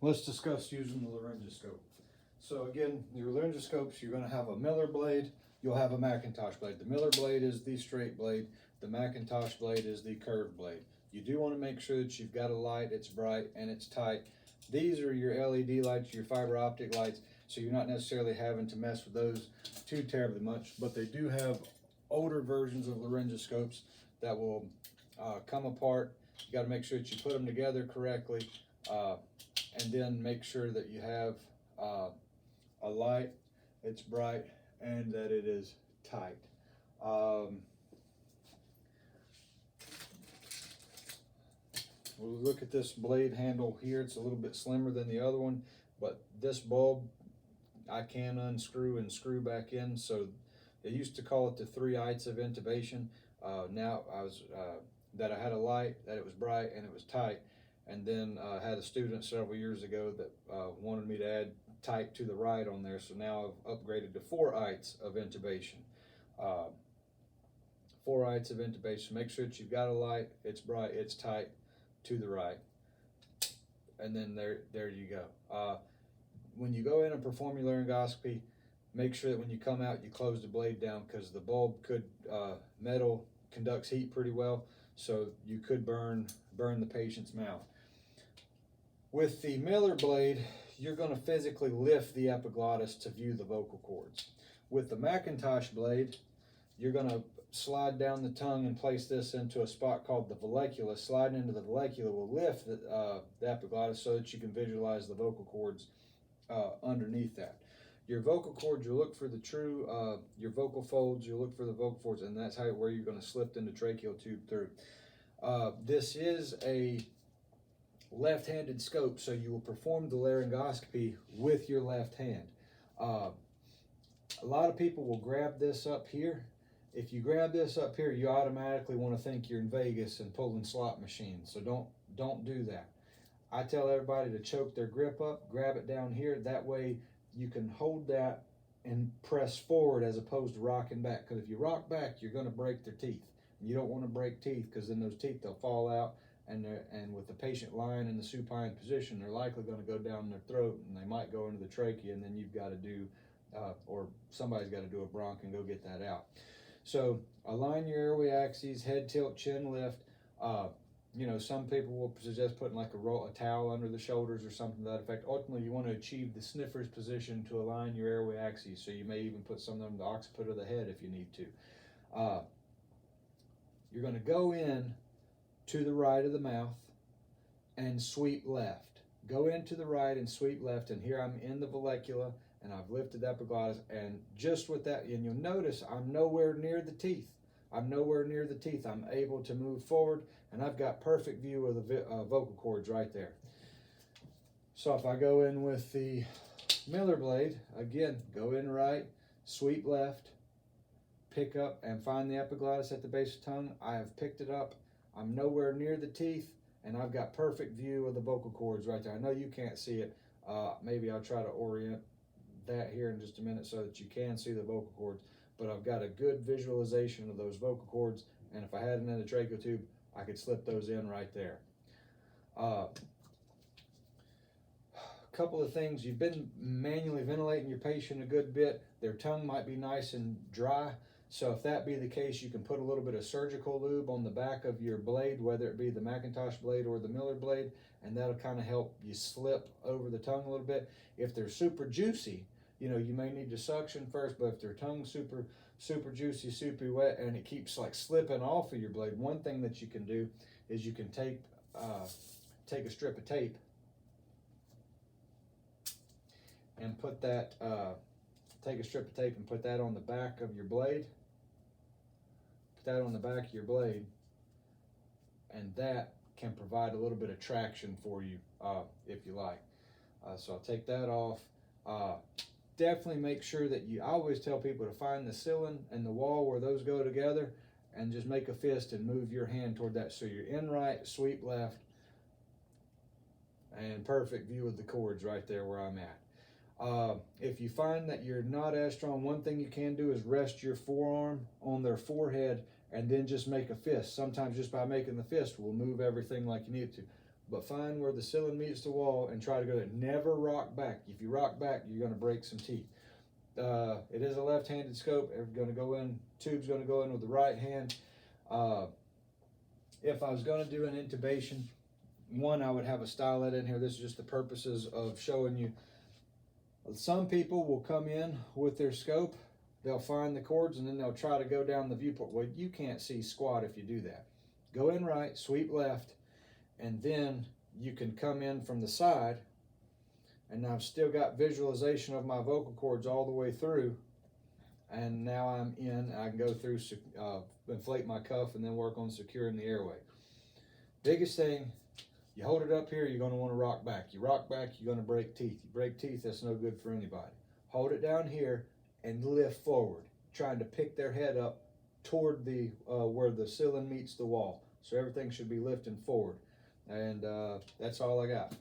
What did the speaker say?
Let's discuss using the laryngoscope. So again, your laryngoscopes, you're going to have a Miller blade, you'll have a Macintosh blade. The Miller blade is the straight blade, the Macintosh blade is the curved blade. You do want to make sure that you've got a light, it's bright and it's tight. These are your LED lights, your fiber optic lights, so you're not necessarily having to mess with those too terribly much, but they do have older versions of laryngoscopes that will come apart. You got to make sure that you put them together correctly, and then make sure that you have a light, it's bright, and that it is tight. We'll look at this blade handle here. It's a little bit slimmer than the other one, but this bulb I can unscrew and screw back in. So they used to call it the 3 eighths of intubation. Now that I had a light, that it was bright and it was tight, and then I had a student several years ago that wanted me to add tight to the right on there, so now I've upgraded to 4 eighths of intubation. 4 eighths of intubation. Make sure that you've got a light, it's bright, it's tight to the right, and then there you go. When you go in and perform your laryngoscopy, make sure that when you come out you close the blade down, because the bulb could metal conducts heat pretty well, so you could burn the patient's mouth. With the Miller blade, you're going to physically lift the epiglottis to view the vocal cords. With the Macintosh blade, you're going to slide down the tongue and place this into a spot called the vallecula. Sliding into the vallecula will lift the epiglottis so that you can visualize the vocal cords underneath that. Your vocal cords, you look for the true, your vocal folds, you look for the vocal folds, and that's where you're going to slip the tracheal tube through. This is a left-handed scope, so you will perform the laryngoscopy with your left hand. A lot of people will grab this up here. If you grab this up here, you automatically want to think you're in Vegas and pulling slot machines, so don't do that. I tell everybody to choke their grip up, grab it down here, that way you can hold that and press forward as opposed to rocking back, because if you rock back, you're going to break their teeth. You don't want to break teeth, because then those teeth, they'll fall out, and with the patient lying in the supine position, they're likely going to go down their throat, and they might go into the trachea, and then you've got to do, or somebody's got to do a bronch and go get that out. So align your airway axes, head tilt, chin lift. You know, some people will suggest putting like a towel under the shoulders or something to that effect. Ultimately, you want to achieve the sniffer's position to align your airway axes, so you may even put some of them on the occiput of the head if you need to. You're going to go in to the right of the mouth and sweep left. Go into the right and sweep left, and here I'm in the vallecula, and I've lifted the epiglottis, and just with that, and you'll notice I'm nowhere near the teeth. I'm nowhere near the teeth. I'm able to move forward, and I've got perfect view of the vocal cords right there. So if I go in with the Miller blade, again, go in right, sweep left, pick up and find the epiglottis at the base of the tongue. I have picked it up. I'm nowhere near the teeth, and I've got perfect view of the vocal cords right there. I know you can't see it. Maybe I'll try to orient that here in just a minute so that you can see the vocal cords, but I've got a good visualization of those vocal cords, and if I had an endotracheal tube, I could slip those in right there. A couple of things: you've been manually ventilating your patient a good bit. Their tongue might be nice and dry, so if that be the case, you can put a little bit of surgical lube on the back of your blade, whether it be the Macintosh blade or the Miller blade, and that'll kind of help you slip over the tongue a little bit. If they're super juicy, you know, you may need to suction first, but if their tongue's super juicy, super wet, and it keeps like slipping off of your blade, one thing that you can do is you can take a strip of tape and put that, take a strip of tape and put that on the back of your blade. Put that on the back of your blade, and that can provide a little bit of traction for you if you like. So I'll take that off. Definitely make sure that I always tell people to find the ceiling and the wall where those go together, and just make a fist and move your hand toward that. So you're in right, sweep left, and perfect view of the cords right there where I'm at. If you find that you're not as strong, one thing you can do is rest your forearm on their forehead and then just make a fist. Sometimes just by making the fist will move everything like you need it to. but find where the ceiling meets the wall and try to go there. Never rock back. If you rock back, you're going to break some teeth. It is a left-handed scope. Tube's going to go in with the right hand. If I was going to do an intubation, I would have a stylet in here. This is just the purposes of showing you. Some people will come in with their scope, they'll find the cords, and then they'll try to go down the viewport. Well, you can't see squat if you do that. Go in right, sweep left, and then you can come in from the side, and I've still got visualization of my vocal cords all the way through, and now I'm in. I can go through, inflate my cuff, and then work on securing the airway. Biggest thing, you hold it up here, you're going to want to rock back. You rock back, you're going to break teeth. You break teeth, that's no good for anybody. Hold it down here and lift forward, trying to pick their head up toward the where the ceiling meets the wall. So everything should be lifting forward. And that's all I got.